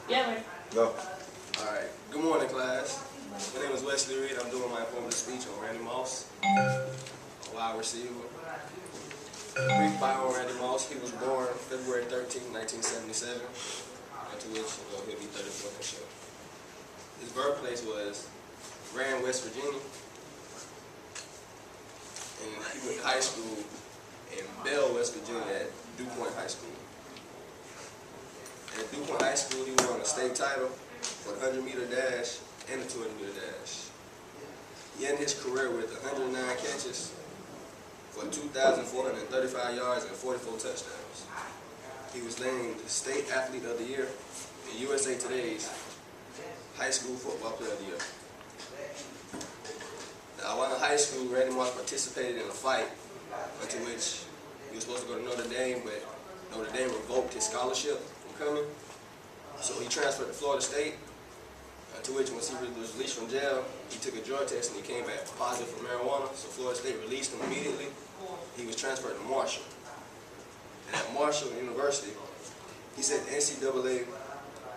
Yeah, man. Go. Alright, good morning class. My name is Wesley Reed. I'm doing my informative speech on Randy Moss, a wide receiver. Brief bio on Randy Moss. He was born February 13, 1977, to which he'll be 34 next year. His birthplace was Rand, West Virginia, and he went to high school in Bell, West Virginia at DuPont High School. At DuPont High School, he won a state title for the 100-meter dash and the 200-meter dash. He ended his career with 109 catches for 2,435 yards and 44 touchdowns. He was named State Athlete of the Year in USA Today's High School Football Player of the Year. Now, while in high school, Randy Moss participated in a fight into which he was supposed to go to Notre Dame, but Notre Dame revoked his scholarship from coming. So he transferred to Florida State, to which once he was released from jail, he took a drug test and he came back positive for marijuana. So Florida State released him immediately. He was transferred to Marshall. And at Marshall University, he set the NCAA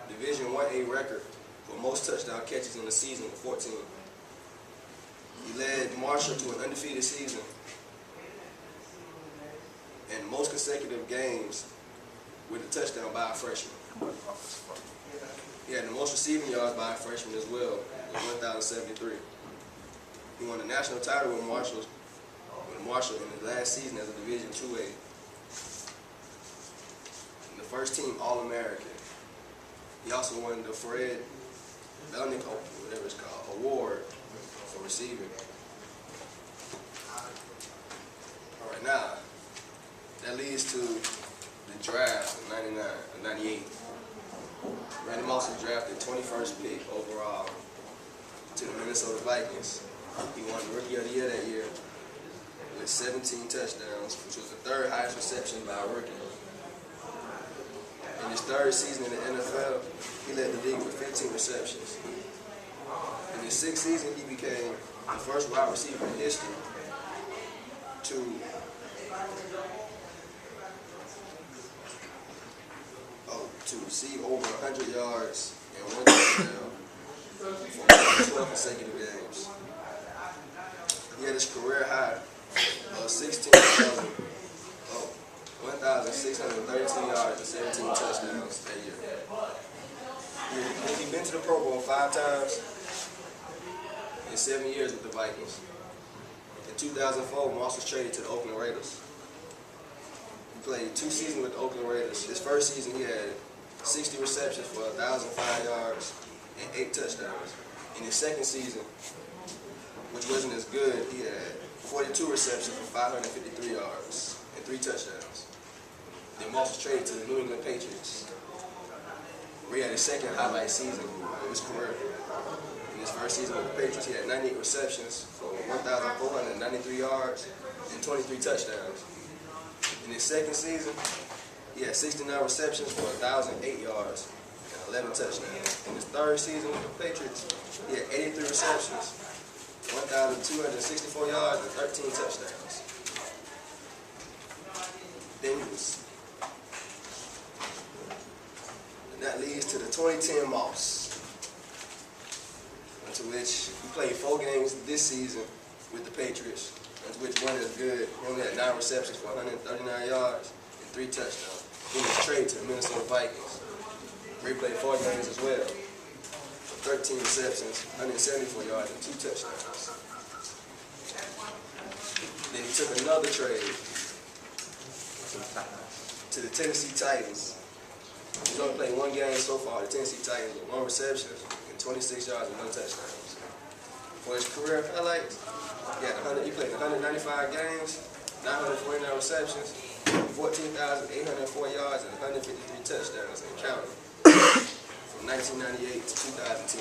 Division 1A record for most touchdown catches in the season with 14. He led Marshall to an undefeated season and most consecutive games with a touchdown by a freshman. He had the most receiving yards by a freshman as well, with 1,073. He won the national title with Marshall in his last season as a Division 2A. And the first team All-American. He also won the Fred Belnick, whatever it's called, award for receiving. All right, now that leads to the draft of 98. Randy Moss was drafted 21st pick overall to the Minnesota Vikings. He won the Rookie of the Year that year with 17 touchdowns, which was the third highest reception by a rookie. In his third season in the NFL, he led the league with 15 receptions. In his sixth season, he became the first wide receiver in history to receive over 100 yards and one touchdown for 12 consecutive games. He had his career high of 1,632 yards and 17 touchdowns that year. He's been to the Pro Bowl 5 times in 7 years with the Vikings. In 2004, Moss was traded to the Oakland Raiders. He played 2 seasons with the Oakland Raiders. His first season, he had 60 receptions for 1,005 yards and 8 touchdowns. In his second season, which wasn't as good, he had 42 receptions for 553 yards and 3 touchdowns. Then Moss was traded to the New England Patriots, where he had his second highlight season of his career. In his first season with the Patriots, he had 98 receptions for 1,493 yards and 23 touchdowns. In his second season, he had 69 receptions for 1,008 yards and 11 touchdowns. In his third season with the Patriots, he had 83 receptions, 1,264 yards, and 13 touchdowns. And that leads to the 2010 Moss, into which he played 4 games this season with the Patriots, into which one is good. He only had 9 receptions for 139 yards and 3 touchdowns. He was traded to the Minnesota Vikings, where he played 4 games as well, 13 receptions, 174 yards, and 2 touchdowns. Then he took another trade to the Tennessee Titans. He's only played 1 game so far, the Tennessee Titans, with 1 reception and 26 yards and 1 touchdown. For his career highlights, he played 195 games, 949 receptions, 14,804 yards and 153 touchdowns and counting from 1998 to 2010.